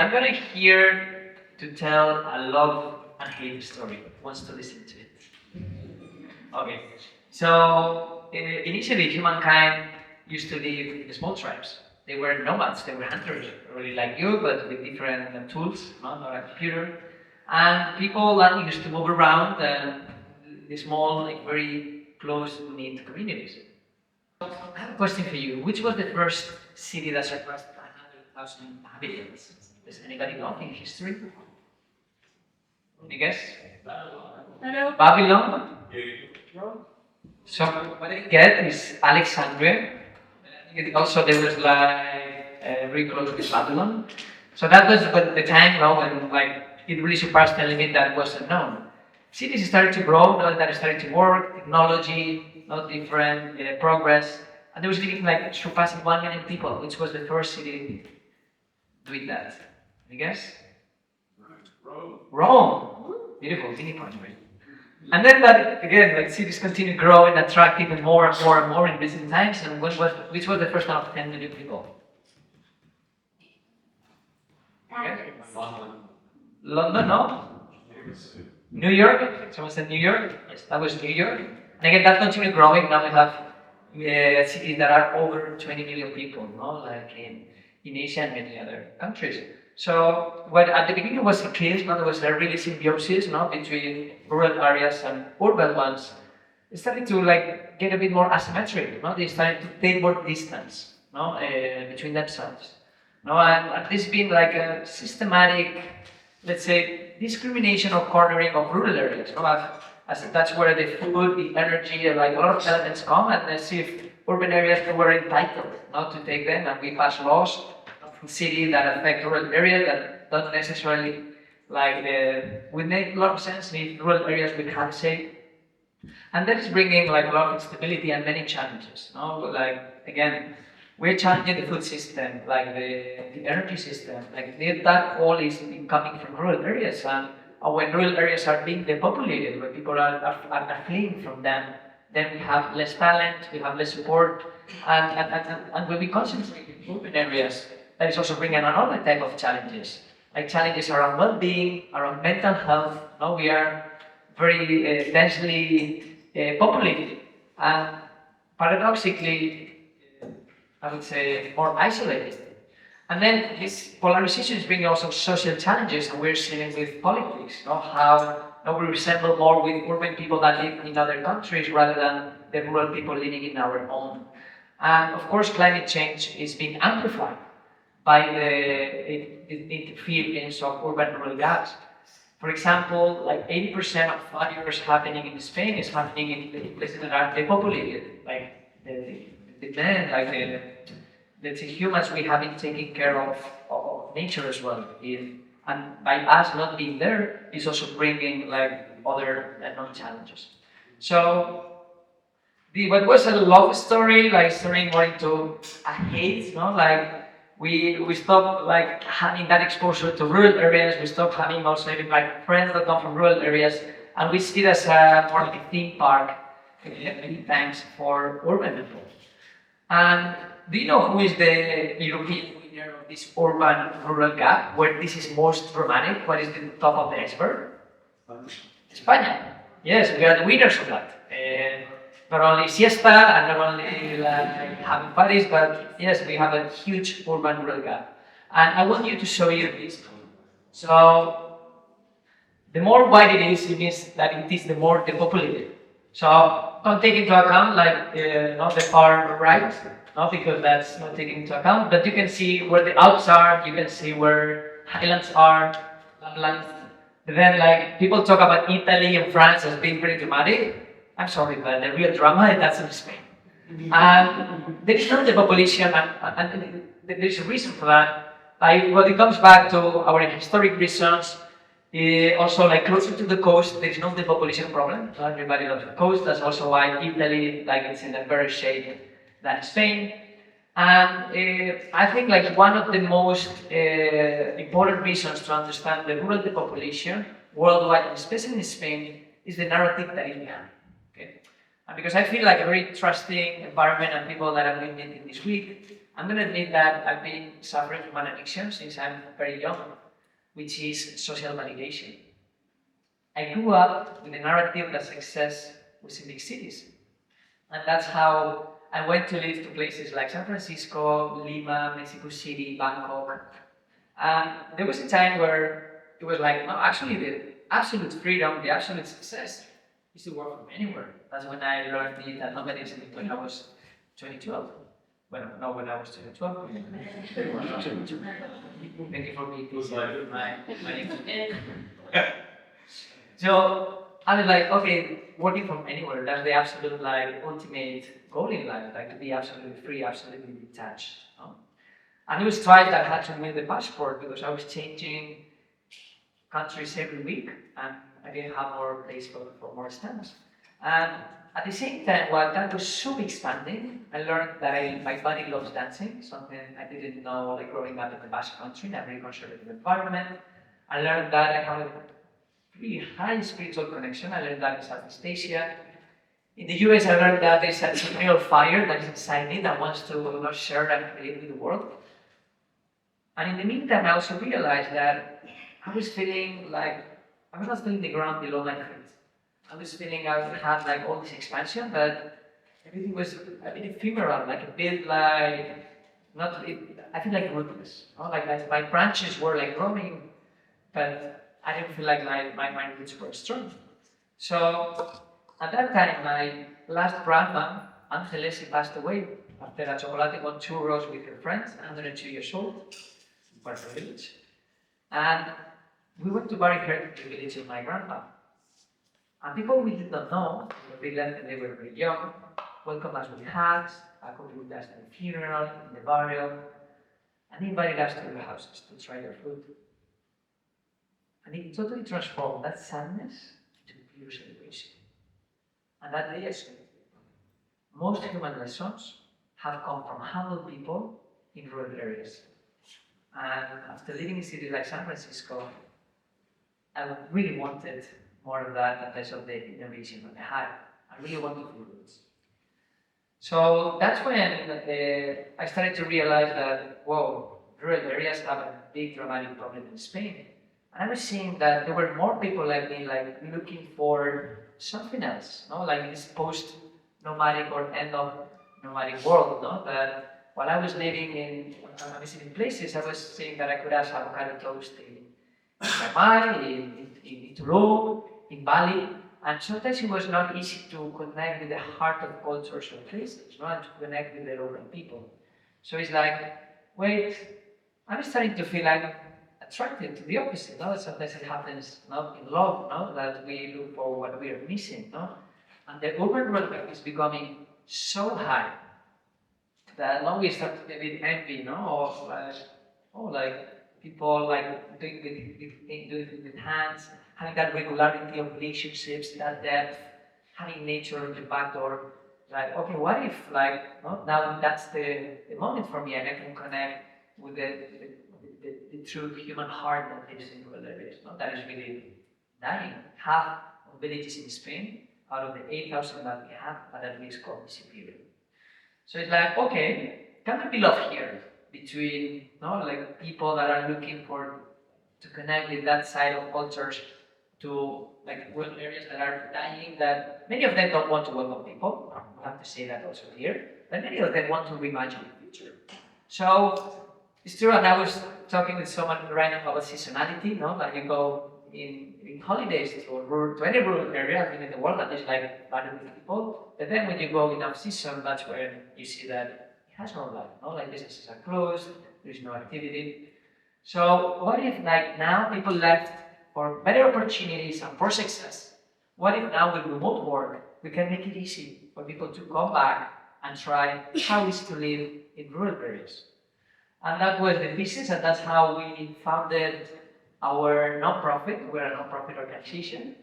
I'm gonna here to tell a love and hate story. Who wants to listen to it? Okay. So initially, humankind used to live in small tribes. They were nomads. They were hunters, really like you, but with different tools, not a computer. And people that used to move around the small, like very close-knit communities. I have a question for you. Which was the first city that surpassed 100,000 inhabitants? Does anybody know in history? Any guess? Hello. Babylon? So what I get is Alexandria. Also, there was like very close with Babylon. So that was the time now when like it really surpassed the limit that was unknown. Cities started to grow, now that started to work, technology, not different progress, and there was living like surpassing 1 million people, which was the first city doing that. I guess? Rome. Beautiful, mini point, right? And then that again, like cities continue growing, attract even more and more and more in recent times. And which was the first town of 10 million people? London, no? New York? Someone said New York? Yes, that was New York. And again, that continued growing. Now we have cities that are over 20 million people, no? Like in Asia and many other countries. So what at the beginning was a case, there was a really symbiosis, between rural areas and urban ones. It started to like get a bit more asymmetric, They started to take more distance, between themselves, and this being like a systematic, let's say, discrimination or cornering of rural areas, as that's where the food, the energy, and like a lot of elements come, and as if urban areas were entitled not to take them, and we pass laws from cities that affect rural areas that don't necessarily would make a lot of sense if rural areas would have a say. And that is bringing like a lot of instability and many challenges. Like again, we're challenging the food system, like the energy system. Like that all is coming from rural areas, and when rural areas are being depopulated, when people are fleeing from them, then we have less talent, we have less support, and when we concentrate in urban areas, that is also bringing another type of challenges, like challenges around well-being, around mental health. We are very densely populated, and paradoxically, I would say, more isolated. And then this polarization is bringing also social challenges, and we're seeing with politics, how we resemble more with urban people that live in other countries rather than the rural people living in our own. And of course, climate change is being amplified by the interference of urban-rural gaps. For example, like 80% of fires happening in Spain is happening in places that are depopulated, like the men, like let's say humans, we have been taking care of nature as well. And by us not being there, is also bringing like other challenges. So what was a love story, like turning more into a hate, like we stopped like having that exposure to rural areas. We stopped having also maybe like friends that come from rural areas, and we see it as more like a theme park many times for urban people. And do you know who is the European winner of this urban-rural gap, where this is most dramatic? What is the top of the iceberg? Spain. Yes, we are the winners of that. Not only siesta and not only like having parties, but yes, we have a huge urban-rural gap. And I want you to show you this. So the more wide it is, it means that it is the more depopulated. So don't take into account like not the far right, because that's not taken into account. But you can see where the Alps are, you can see where highlands are, lands. Then like people talk about Italy and France as being pretty dramatic. I'm sorry, but the real drama that's in Spain. And there is not the population, and there is a reason for that. Well, it comes back to our historic reasons. Also, like closer to the coast, there is no depopulation problem. Everybody loves the coast. That's also why Italy, like it's in a better shape than Spain. And I think like one of the most important reasons to understand the rural depopulation worldwide, especially in Spain, is the narrative that is behind. Okay, and because I feel like a very trusting environment and people that I've been meeting this week, I'm going to admit that I've been suffering from an addiction since I'm very young, which is social validation. I grew up with the narrative that success was in big cities. And that's how I went to live to places like San Francisco, Lima, Mexico City, Bangkok. And there was a time where it was like, no, actually the absolute freedom, the absolute success is to work from anywhere. That's when I learned the nomadism when I was 2012. Well, no, when I was 2012. Thank you for being this. So I was like, okay, working from anywhere, that's the absolute like ultimate goal in life, like to be absolutely free, absolutely detached. No? And it was twice that I had to renew the passport because I was changing countries every week and I didn't have more place for more stamps. And at the same time, while that was so expanding, I learned that my body loves dancing, something I didn't know like growing up in the Basque country, in a very conservative environment. I learned that I have a really high spiritual connection. I learned that in Southeast Asia. In the US, I learned that there's a real fire that is inside me that wants to share and create with the world. And in the meantime, I also realized that I was feeling like I was not feeling the ground below my feet. I was feeling I had like all this expansion, but everything was a bit ephemeral, like a bit like not. I feel like rootless. Like my branches were like growing, but I didn't feel like my roots were strong. So at that time, my last grandma, Angeles, she passed away after a chocolate con churros with her friends, 102 years old, in Puerto Village. And we went to bury her in the village of my grandpa. And people we did not know, they left and they were very young, welcomed us with hugs, accompanied us at the funeral, in the burial, and invited us to their houses to try their food. And it totally transformed that sadness into pure celebration. And that day I said, most human lessons have come from humble people in rural areas. And after living in cities like San Francisco, I really wanted more of that and less of the innovation that I had. I really wanted roots. So that's when I started to realize that, whoa, rural areas have a big dramatic problem in Spain. And I was seeing that there were more people like me, like looking for something else, no? Like this post-nomadic or end of nomadic world, no? That while I was living in visiting places, I was saying that I could have avocado toast in Myanmar, in Tulum, in Bali, and sometimes it was not easy to connect with the heart of cultures or places, no? And to connect with the local people. So it's like, wait, I'm starting to feel like attracted to the opposite, no? Sometimes it happens not in love, no? That we look for what we are missing, no? And the urban roadmap is becoming so high that now we start to get a bit envy, no? Of like people like doing it with hands, having that regularity of relationships, that depth, having nature in the back door. Like, okay, what if like no? Now that's the moment for me and I can connect with the true human heart that lives in rural areas. No? That is really dying. Half of villages in Spain, out of the 8,000 that we have, are at risk of disappearing. So it's like, okay, can there be love here between like people that are looking to connect with that side of cultures to like rural areas that are dying, that many of them don't want to welcome people. I have to say that also here. But many of them want to reimagine the future. So it's true, and I was talking with someone right now about seasonality, no? Like you go in holidays to any rural area in the world, and there's like hundreds of people. But then when you go in off-season, that's when you see that it has no life, no? Like businesses are closed, there's no activity. So what if like now people left for better opportunities and for success? What if now with remote work, we can make it easy for people to come back and try how is to live in rural areas? And that was the thesis, and that's how we founded our nonprofit. We're a nonprofit organization.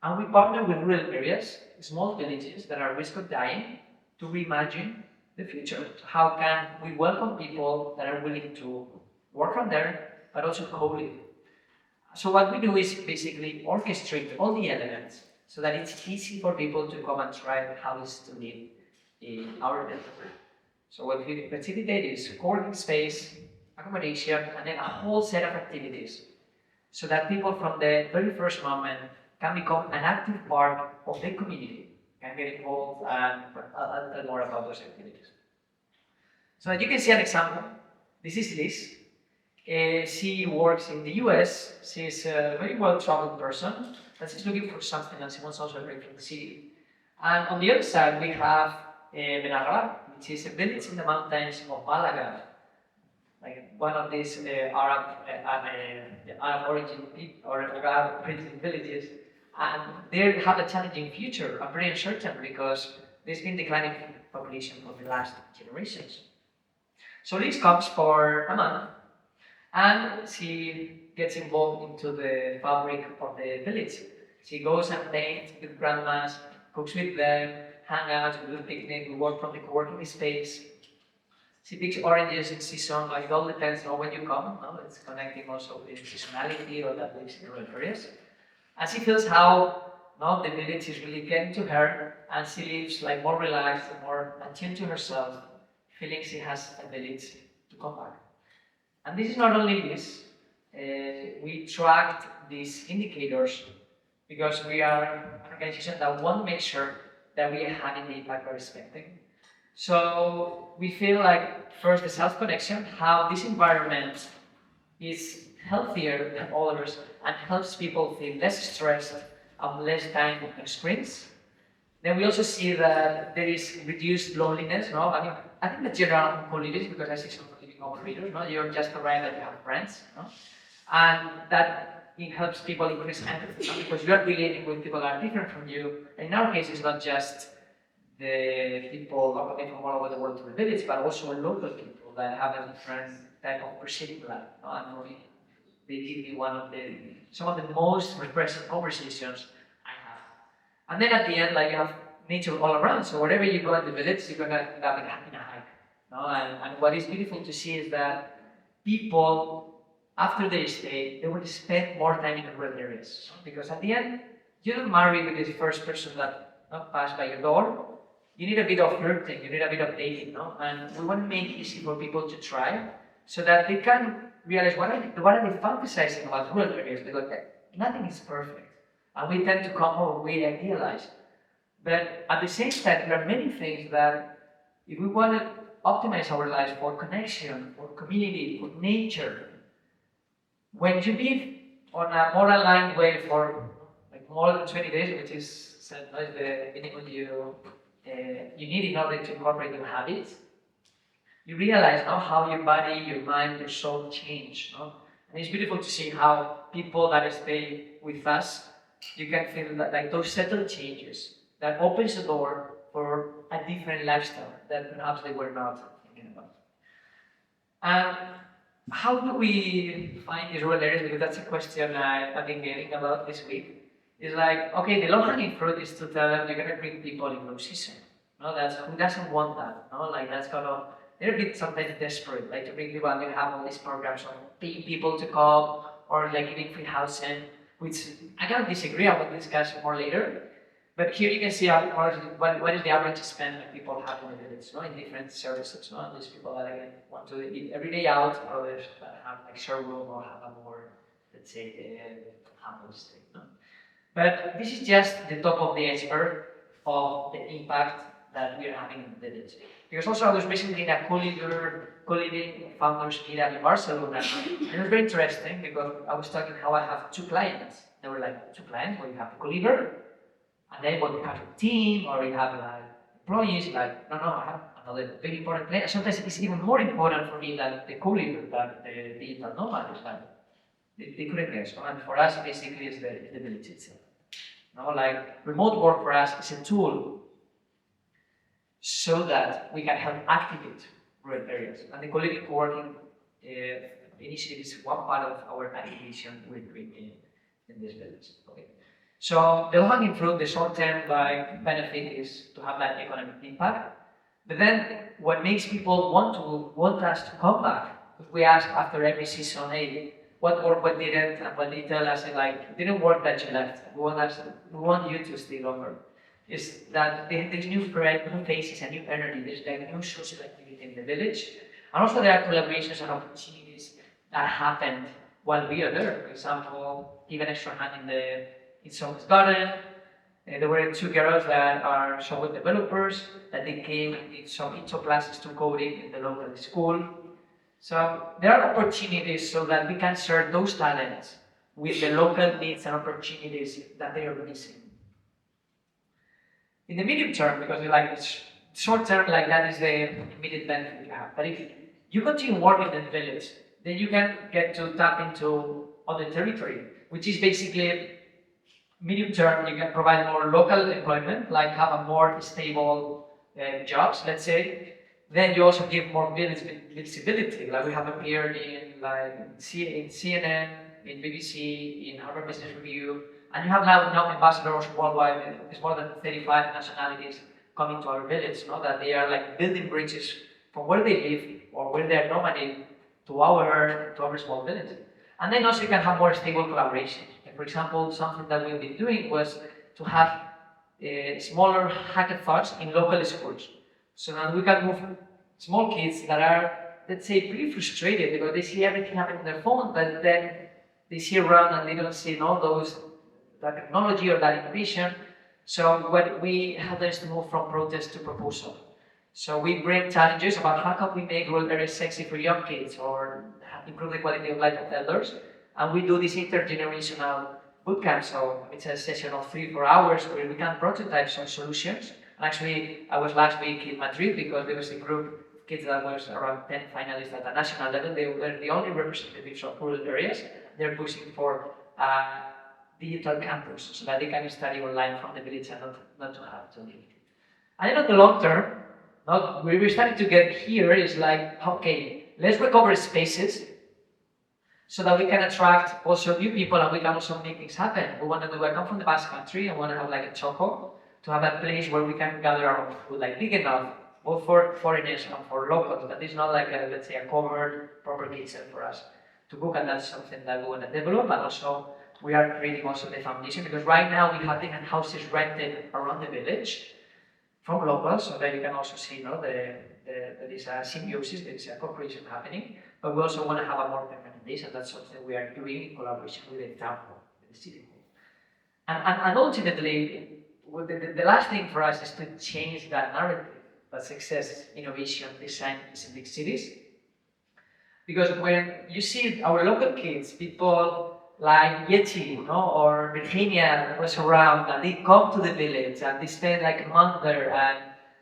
And we partner with rural areas, small villages that are at risk of dying, to reimagine the future. How can we welcome people that are willing to work from there, but also co-live? So what we do is basically orchestrate all the elements so that it's easy for people to come and try how is to live in our territory. So what we facilitate is co-working space, accommodation, and then a whole set of activities, so that people from the very first moment can become an active part of the community, can get involved, and I'll tell more about those activities. So as you can see an example, this is Liz. She works in the US. She's a very well-traveled person, and she's looking for something, and she wants also a break from the city. And on the other side, we have Benarra, which is a village in the mountains of Malaga, like one of these Arab origin or Arab origin villages, and they have a challenging future, a pretty uncertain, because there's been declining population for the last generations. So Liz comes for a month, and she gets involved into the fabric of the village. She goes and paints with grandmas, cooks with them, hang out, we do picnic, we work from the co-working space. She picks oranges in season, like it all depends on when you come. No? It's connecting also with seasonality or that lives in rural areas. And she feels how the village is really getting to her, and she lives like more relaxed and more attuned to herself, feeling she has a village to come back. And this is not only this, we tracked these indicators because we are an organization that want to make sure that we are having the impact we're expecting. So we feel like, first, the self-connection, how this environment is healthier than others and helps people feel less stressed and less time on screens. Then we also see that there is reduced loneliness. No? I think the general co-leaders, because I see some living co-leaders, no? You're just around and you have friends. No? And that it helps people increase empathy, no? Because you are relating with people that are different from you. And in our case, it's not just the people from all over the world to the village, but also local people that have a different type of perceiving life. No? And for me, they give me some of the most refreshing conversations I have. And then at the end, like, you have nature all around. So wherever you go in the village, you're gonna end up in a hike. No? And what is beautiful to see is that people, after they stay, they will spend more time in the rural areas. Because at the end, you don't marry with this first person that passed by your door. You need a bit of flirting, you need a bit of dating, no? And we want to make it easy for people to try, so that they can realize what are they fantasizing about rural areas, because nothing is perfect. And we tend to come home, we idealize. But at the same time, there are many things that, if we want to optimize our lives for connection, for community, for nature, when you live on a more aligned way for like more than 20 days, which is the minimum you need in order to incorporate new habits, you realize how your body, your mind, your soul change. No? And it's beautiful to see how people that stay with us, you can feel that, like, those subtle changes that opens the door for a different lifestyle that perhaps they were not thinking about. And how do we find these rural areas? Because that's a question I've been getting about this week. It's like, okay, the low-hanging fruit is to tell them you're going to bring people in low season. No, that's who doesn't want that. No, like that's kind of, they're a bit sometimes desperate, like to bring people, and you have all these programs of paying people to come or like giving free housing, which I cannot disagree. I will discuss more later. But here you can see what is the average spend that people have in the village, no, in different services. No, and these people that again want to eat every day out, others that have like share room or have a more, let's say, humble stay. No? But this is just the top of the iceberg of the impact that we are having in the village. Because also I was recently in a co-living founders meetup in Barcelona, and it was very interesting because I was talking how I have 2 clients. They were like 2 clients where you have a co-liver, and then when you have a team or you have like employees, like no, I have another very important client. Sometimes it's even more important for me than the co-liver, than the digital nomad. Is like they couldn't guess. And for us, basically, it's the village itself. No, like remote work for us is a tool so that we can help activate rural areas. And the co-living co-working initiative is one part of our activation we're doing in this village. Okay. So the low-hanging fruit, the short-term benefit is to have that economic impact. But then what makes people want us to come back? If we ask after every season, hey, what worked, what didn't, and what they tell us, like, it didn't work that you left. We want you to stay longer. is that there's new faces and new energy. There's like new social activity in the village, and also there are collaborations and opportunities that happened while we are there. For example, even extra hand in someone's garden. There were two girls that are software developers that they came and did some intro classes to coding in the local school. So there are opportunities so that we can share those talents with the local needs and opportunities that they are missing. In the medium term, because we like this short term, like that is the immediate benefit you have. But if you continue working in the village, then you can get to tap into other territory, which is basically medium term. You can provide more local employment, like have a more stable jobs, let's say. Then you also give more visibility, like we have appeared in CNN, in BBC, in Harvard Business Review, and you have now ambassadors worldwide. There's more than 35 nationalities coming to our village, that they are like building bridges from where they live or where they are nomading to our small village. And then also you can have more stable collaboration. For example, something that we've been doing was to have smaller hackathons in local schools, so that we can move small kids that are, let's say, pretty frustrated because they see everything happening on their phone, but then they see around and they don't see that technology or that innovation. So what we help them is to move from protest to proposal. So we bring challenges about how can we make rural areas sexy for young kids or improve the quality of life of elders. And we do this intergenerational bootcamp. So it's a session of 3-4 hours where we can prototype some solutions. And actually, I was last week in Madrid because there was a group of kids that was around 10 finalists at the national level. They were the only representatives of rural areas. They're pushing for digital campus so that they can study online from the village and not to have to leave. And in the long term, where we're starting to get here is like, okay, let's recover spaces so that we can attract also new people and we can also make things happen. I come from the Basque country. I want to have like a choco to have a place where we can gather our food, like big enough, both for foreigners and for locals. That is not like let's say a covered proper kitchen for us to cook, and that's something that we want to develop. And also we are creating also the foundation because right now we have different houses rented around the village from locals, so that you can also see, there is a symbiosis, there is a cooperation happening. But we also want to have a more permanent base, and that's something we are doing in collaboration with the town hall, with the city hall. And ultimately, the last thing for us is to change that narrative that success, innovation, design is in big cities. Because when you see our local kids, people like Yeti, or Virginia that was around, and they come to the village and they spend like a month there, and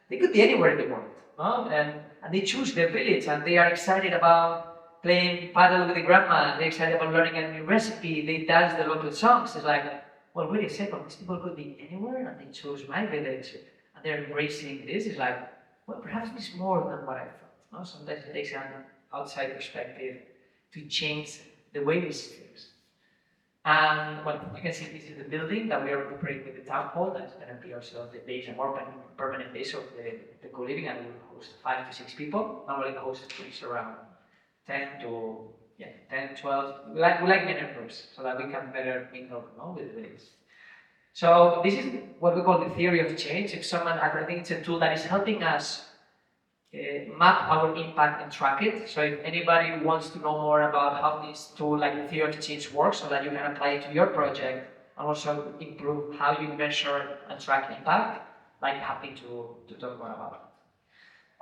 they could be anywhere they want, and they choose their village, and they are excited about playing paddle with the grandma, they're excited about learning a new recipe, they dance the local songs. It's like, well, wait a second, these people could be anywhere, and they chose my village, and they're embracing this. It's like, well, perhaps it's more than what I thought. Sometimes it takes an outside perspective to change the way we see things. And well, you can see this is the building that we are operating with the town hall. That's going to be also the base and more permanent base of the co-living, and we will host 5 to 6 people. Normally the host is around 10 to 12. We like many groups so that we can better mingle with the village. So this is what we call the theory of change. I think it's a tool that is helping us map our impact and track it. So if anybody wants to know more about how this tool, like the theory of change, works, so that you can apply it to your project and also improve how you measure and track impact, I'm happy to talk more about it.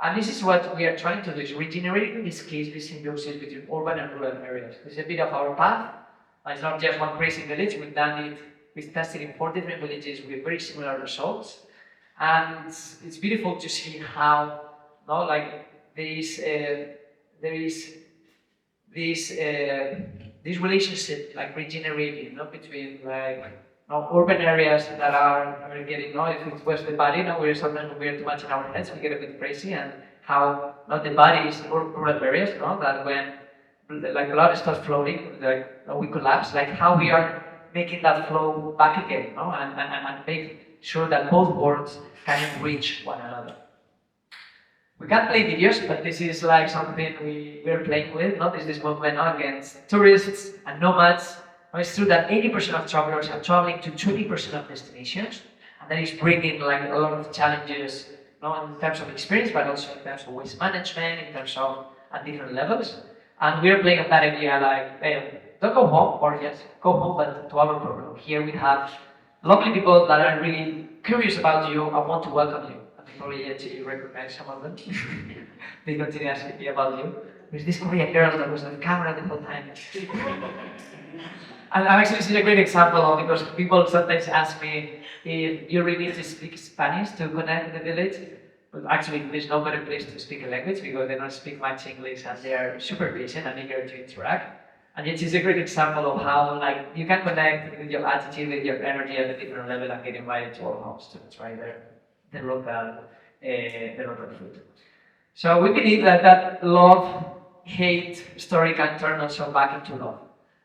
And this is what we are trying to do, is regenerating, in this case, the symbiosis between urban and rural areas. This is a bit of our path. It's not just one crazy village. We've tested in 4 different villages with very similar results. And it's beautiful to see how, there is this relationship, regenerating, between urban areas that are getting, if it was the body, sometimes we're too much in our heads, we get a bit crazy, and how the body is rural areas, that when blood starts flowing, we collapse, how we are making that flow back again, and make sure that both worlds can enrich one another. We can't play videos, but this is something we're playing with. Is this movement against tourists and nomads. It's true that 80% of travelers are traveling to 20% of destinations, and that is bringing like a lot of challenges, not in terms of experience, but also in terms of waste management, in terms of at different levels. And we're playing on that idea like, hey, don't go home, or yes, go home, but to our program. Here we have lovely people that are really curious about you and want to welcome you. And probably yet you recognize some of them. They continue asking me about you. There's this Korean girl that was on camera the whole time. And actually, this is a great example of, because people sometimes ask me if you really need to speak Spanish to connect with the village. But actually, there's no better place to speak a language because they don't speak much English and they are super patient and eager to interact. And it is a great example of how like you can connect with your attitude, with your energy at a different level and get invited to our homes to try the local food. So we believe that love-hate story can turn also back into love.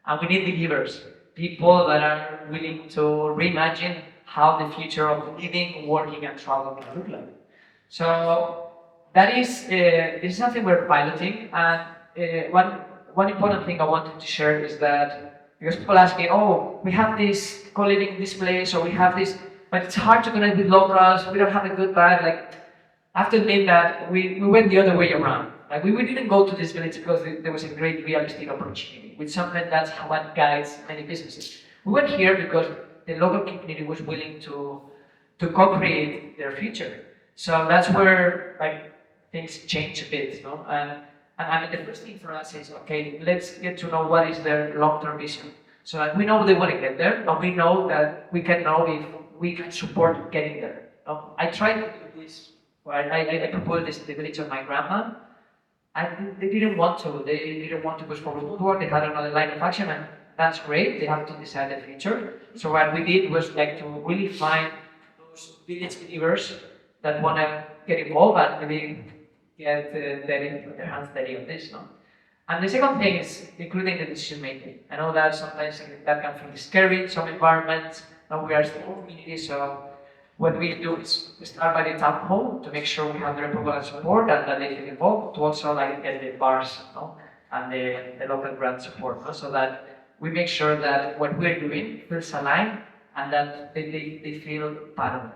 And we need believers, people that are willing to reimagine how the future of living, working, and traveling can look like. So that is this is something we're piloting, and one important thing I wanted to share is that because people ask me, oh, we have this co-living in this place, or we have this, but it's hard to connect with locals. We don't have a good vibe. Like I have to admit that we went the other way around. Like we didn't go to this village because there was a great real estate opportunity, which sometimes that's what guides many businesses. We went here because the local community was willing to co-create their future. So that's where like things change a bit, you know. And I mean, the first thing for us is okay, let's get to know what is their long-term vision, so that we know they want to get there, and we know that we can know if we can support getting there. I tried to do this. Well, I proposed this to the village of my grandma. They didn't want to. They didn't want to push for remote work. They had another line of action, and that's great. They have to decide the future. So what we did was like to really find those village believers that want to get involved and really get their hands dirty on this. No? And the second thing is including the decision making. I know that sometimes that can feel scary in some environments. Now we are a small community, so what we do is we start by the town hall to make sure we have their approval and support and that they feel involved, to also like get the bars, no? And the local grant support, no? So that we make sure that what we're doing feels aligned and that they feel part of it.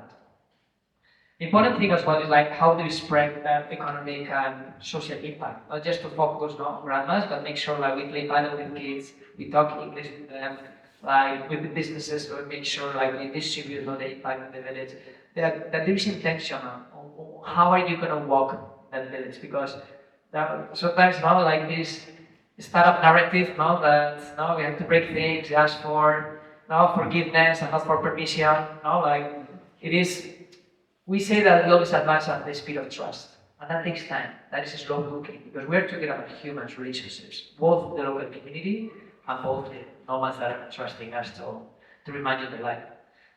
The important thing as well is like how do we spread that economic and social impact, not just to focus on grandmas, but make sure that we play paddle with kids, we talk English with them, like with the businesses, we make sure like we distribute all the impact in the village. That there is intention on how are you gonna walk that village, because sometimes now like this startup narrative, no, that no, we have to break things, ask for no forgiveness and ask for permission, no, like it is. We say that we always advance at the speed of trust, and that takes time. That is slow cooking because we're talking about humans, relationships, both the local community and both the nomads that are trusting us to remind you their life.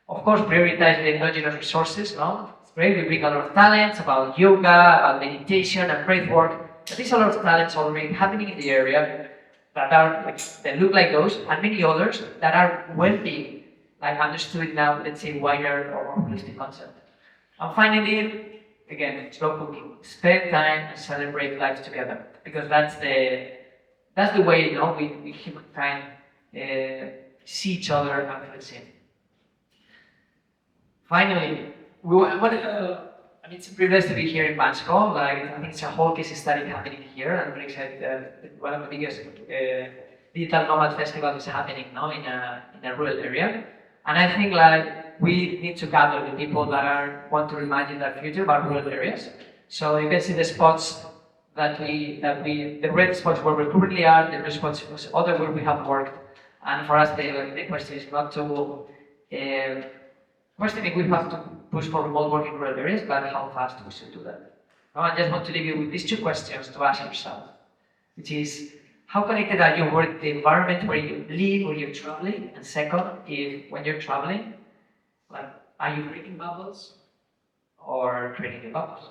Of course, prioritize the endogenous resources. No, it's great. We bring a lot of talents about yoga, about meditation, and breath work. But there's a lot of talents already happening in the area that are like that look like those, and many others that are well being like understood now. Let's say wider or more holistic concept. And finally, again, slow cooking. Spend time and celebrate life together, because that's the way, you know, we humankind see each other and feel the same. Finally, I mean, it's a privilege to be here in Bansko. Like, I think it's a whole case study happening here. I'm very excited that one of the biggest digital nomad festivals is happening now in a rural area. And I think like we need to gather the people that want to reimagine their future about rural areas. So you can see the spots the red spots where we currently are, the red spots other where we have worked. And for us, the question is not to questioning we have to push for remote work in rural areas, but how fast we should do that. Now, I just want to leave you with these two questions to ask yourself, which is, how connected are you with the environment where you live or you're traveling? And second, if when you're traveling, like, are you creating bubbles or creating the bubbles?